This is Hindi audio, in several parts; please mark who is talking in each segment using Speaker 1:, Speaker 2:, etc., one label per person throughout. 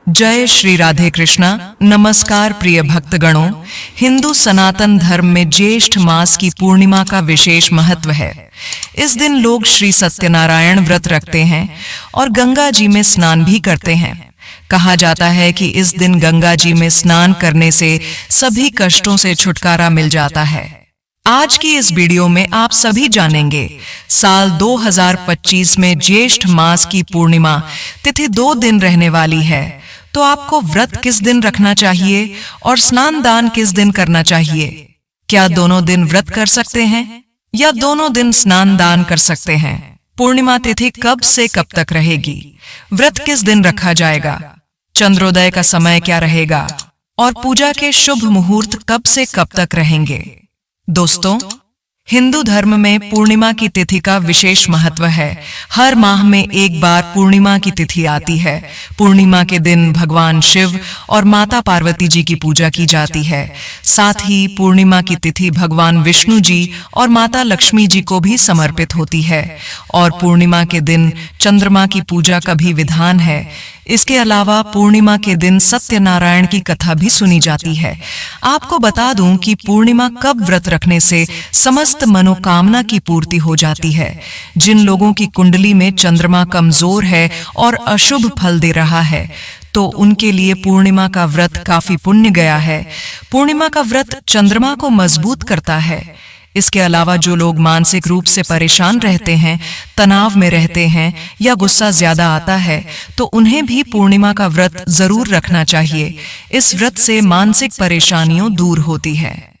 Speaker 1: जय श्री राधे कृष्णा। नमस्कार प्रिय भक्तगणों। हिंदू सनातन धर्म में ज्येष्ठ मास की पूर्णिमा का विशेष महत्व है। इस दिन लोग श्री सत्यनारायण व्रत रखते हैं और गंगा जी में स्नान भी करते हैं। कहा जाता है कि इस दिन गंगा जी में स्नान करने से सभी कष्टों से छुटकारा मिल जाता है। आज की इस वीडियो में आप सभी जानेंगे साल 2025 में ज्येष्ठ मास की पूर्णिमा तिथि 2 दिन रहने वाली है, तो आपको व्रत किस दिन रखना चाहिए और स्नान दान किस दिन करना चाहिए। क्या दोनों दिन व्रत कर सकते हैं या दोनों दिन स्नान दान कर सकते हैं। पूर्णिमा तिथि कब से कब तक रहेगी, व्रत किस दिन रखा जाएगा, चंद्रोदय का समय क्या रहेगा और पूजा के शुभ मुहूर्त कब से कब तक रहेंगे। दोस्तों, हिंदू धर्म में पूर्णिमा की तिथि का विशेष महत्व है। हर माह में एक बार पूर्णिमा की तिथि आती है। पूर्णिमा के दिन भगवान शिव और माता पार्वती जी की पूजा की जाती है। साथ ही पूर्णिमा की तिथि भगवान विष्णु जी और माता लक्ष्मी जी को भी समर्पित होती है और पूर्णिमा के दिन चंद्रमा की पूजा का भी विधान है। इसके अलावा पूर्णिमा के दिन सत्यनारायण की कथा भी सुनी जाती है। आपको बता दूं कि पूर्णिमा कब व्रत रखने से समस्त मनोकामना की पूर्ति हो जाती है। जिन लोगों की कुंडली में चंद्रमा कमजोर है और अशुभ फल दे रहा है, तो उनके लिए पूर्णिमा का व्रत काफी पुण्य गया है। पूर्णिमा का व्रत चंद्रमा को मजबूत करता है। इसके अलावा जो लोग मानसिक रूप से परेशान रहते हैं, तनाव में रहते हैं या गुस्सा ज्यादा आता है, तो उन्हें भी पूर्णिमा का व्रत जरूर रखना चाहिए। इस व्रत से मानसिक परेशानियां दूर होती है।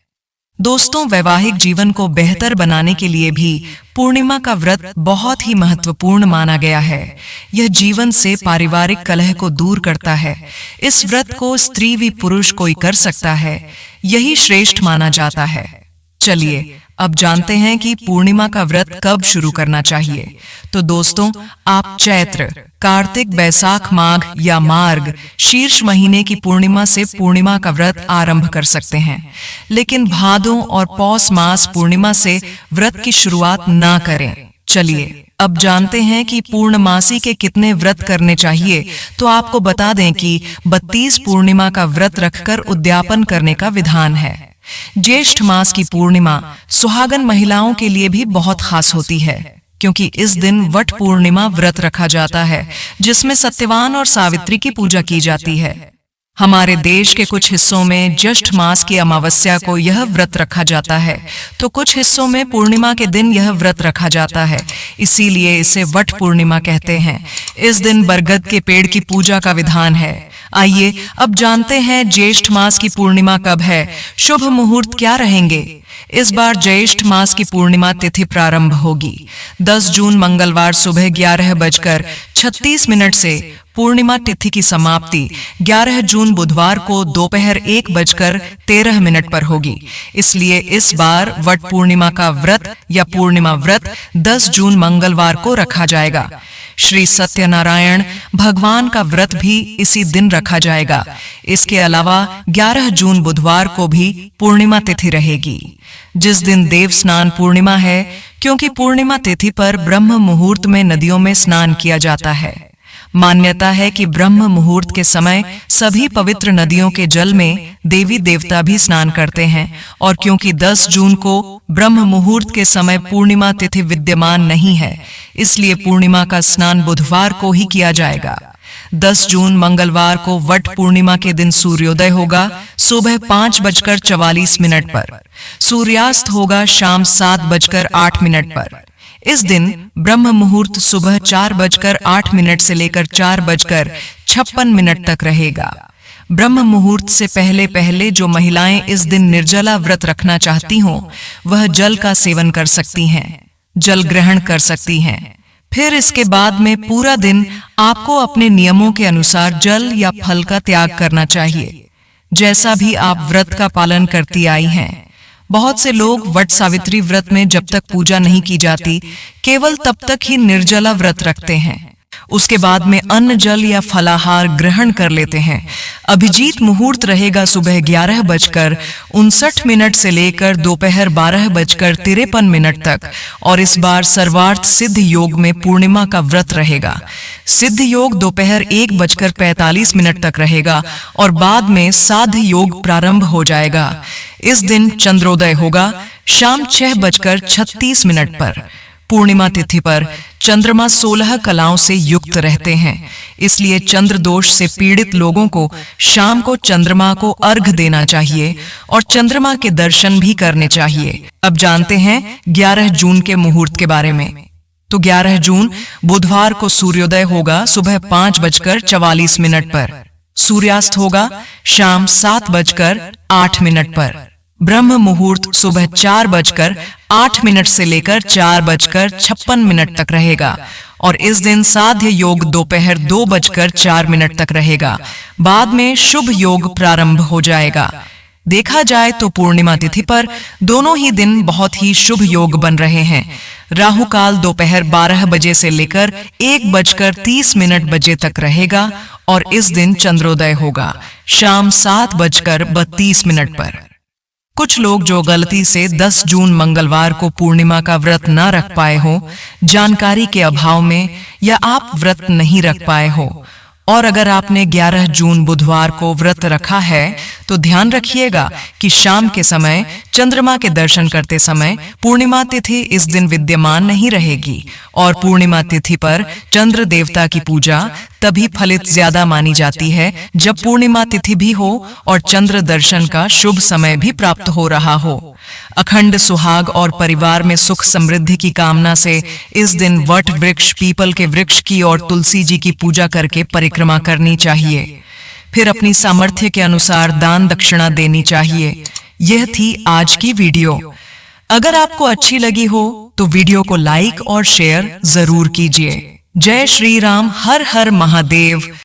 Speaker 1: दोस्तों, वैवाहिक जीवन को बेहतर बनाने के लिए भी पूर्णिमा का व्रत बहुत ही महत्वपूर्ण माना गया है। यह जीवन से पारिवारिक कलह को दूर करता है। इस व्रत को स्त्री व पुरुष कोई कर सकता है, यही श्रेष्ठ माना जाता है। चलिए अब जानते हैं कि पूर्णिमा का व्रत कब शुरू करना चाहिए। तो दोस्तों, आप चैत्र, कार्तिक, बैसाख, माघ या मार्ग शीर्ष महीने की पूर्णिमा से पूर्णिमा का व्रत आरंभ कर सकते हैं, लेकिन भादों और पौष मास पूर्णिमा से व्रत की शुरुआत ना करें। चलिए अब जानते हैं कि पूर्णमासी के कितने व्रत करने चाहिए। तो आपको बता दें कि 32 पूर्णिमा का व्रत रखकर उद्यापन करने का विधान है। ज्येष्ठ मास की पूर्णिमा सुहागन महिलाओं के लिए भी बहुत खास होती है, क्योंकि इस दिन वट पूर्णिमा व्रत रखा जाता है, जिसमें सत्यवान और सावित्री की पूजा की जाती है। हमारे देश के कुछ हिस्सों में ज्येष्ठ मास की अमावस्या को यह व्रत रखा जाता है, तो कुछ हिस्सों में पूर्णिमा के दिन यह व्रत रखा जाता है। इसीलिए इसे वट पूर्णिमा कहते हैं। इस दिन बरगद के पेड़ की पूजा का विधान है। आइए अब जानते हैं ज्येष्ठ मास की पूर्णिमा कब है, शुभ मुहूर्त क्या रहेंगे। इस बार ज्येष्ठ मास की पूर्णिमा तिथि प्रारंभ होगी 10 जून मंगलवार सुबह 11:36 से। पूर्णिमा तिथि की समाप्ति 11 जून बुधवार को दोपहर 1:13 पर होगी। इसलिए इस बार वट पूर्णिमा का व्रत या पूर्णिमा व्रत 10 जून मंगलवार को रखा जाएगा। श्री सत्यनारायण भगवान का व्रत भी इसी दिन रखा जाएगा। इसके अलावा 11 जून बुधवार को भी पूर्णिमा तिथि रहेगी, जिस दिन देव स्नान पूर्णिमा है, क्योंकि पूर्णिमा तिथि पर ब्रह्म मुहूर्त में नदियों में स्नान किया जाता है। मान्यता है कि ब्रह्म मुहूर्त के समय सभी पवित्र नदियों के जल में देवी देवता भी स्नान करते हैं, और क्योंकि 10 जून को ब्रह्म मुहूर्त के समय पूर्णिमा तिथि विद्यमान नहीं है, इसलिए पूर्णिमा का स्नान बुधवार को ही किया जाएगा। 10 जून मंगलवार को वट पूर्णिमा के दिन सूर्योदय होगा सुबह 5:44 पर। सूर्यास्त होगा शाम 7:08 पर। इस दिन ब्रह्म मुहूर्त सुबह 4:08 से लेकर 4:56 तक रहेगा। ब्रह्म मुहूर्त से पहले पहले जो महिलाएं इस दिन निर्जला व्रत रखना चाहती हों, वह जल का सेवन कर सकती हैं, जल ग्रहण कर सकती हैं। फिर इसके बाद में पूरा दिन आपको अपने नियमों के अनुसार जल या फल का त्याग करना चाहिए, जैसा भी आप व्रत का पालन करती आई हैं। बहुत से लोग वट सावित्री व्रत में जब तक पूजा नहीं की जाती, केवल तब तक ही निर्जला व्रत रखते हैं। उसके बाद में अन्न जल या फलाहार ग्रहण कर लेते हैं। अभिजीत मुहूर्त रहेगा सुबह 11:59 से लेकर दोपहर 12:53 तक और इस बार सर्वार्थ सिद्ध योग में पूर्णिमा का व्रत रहेगा। सिद्ध योग दोपहर 1:45 तक रहेगा और बाद में साध्य योग प्रारंभ हो जाएगा। इस दिन चंद्रोदय होगा शाम 6:36 पर। पूर्णिमा तिथि पर चंद्रमा 16 कलाओं से युक्त रहते हैं, इसलिए चंद्र दोष से पीड़ित लोगों को शाम को चंद्रमा को अर्घ देना चाहिए और चंद्रमा के दर्शन भी करने चाहिए। अब जानते हैं 11 जून के मुहूर्त के बारे में। तो 11 जून बुधवार को सूर्योदय होगा सुबह 5:44 पर। सूर्यास्त होगा शाम 7:08 पर। ब्रह्म मुहूर्त सुबह 4:08 से लेकर 4:56 तक रहेगा और इस दिन साध्य योग दोपहर 2:04 तक रहेगा। बाद में शुभ योग प्रारंभ हो जाएगा। देखा जाए तो पूर्णिमा तिथि पर दोनों ही दिन बहुत ही शुभ योग बन रहे हैं। राहु काल दोपहर 12 बजे से लेकर 1:30 तक रहेगा और इस दिन चंद्रोदय होगा शाम 7:32 पर। कुछ लोग जो गलती से 10 जून मंगलवार को पूर्णिमा का व्रत न रख पाए हो, जानकारी के अभाव में, या आप व्रत नहीं रख पाए हो, और अगर आपने 11 जून बुधवार को व्रत रखा है तो ध्यान रखिएगा कि शाम के समय चंद्रमा के दर्शन करते समय पूर्णिमा तिथि इस दिन विद्यमान नहीं रहेगी और पूर्णिमा तिथि पर चंद्र देवता की पूजा तभी फलित ज्यादा मानी जाती है जब पूर्णिमा तिथि भी हो और चंद्र दर्शन का शुभ समय भी प्राप्त हो रहा हो। अखंड सुहाग और परिवार में सुख समृद्धि की कामना से इस दिन वट वृक्ष, पीपल के वृक्ष की और तुलसी जी की पूजा करके परिक्रमा करनी चाहिए। फिर अपनी सामर्थ्य के अनुसार दान दक्षिणा देनी चाहिए। यह थी आज की वीडियो। अगर आपको अच्छी लगी हो तो वीडियो को लाइक और शेयर जरूर कीजिए। जय श्री राम, हर हर महादेव।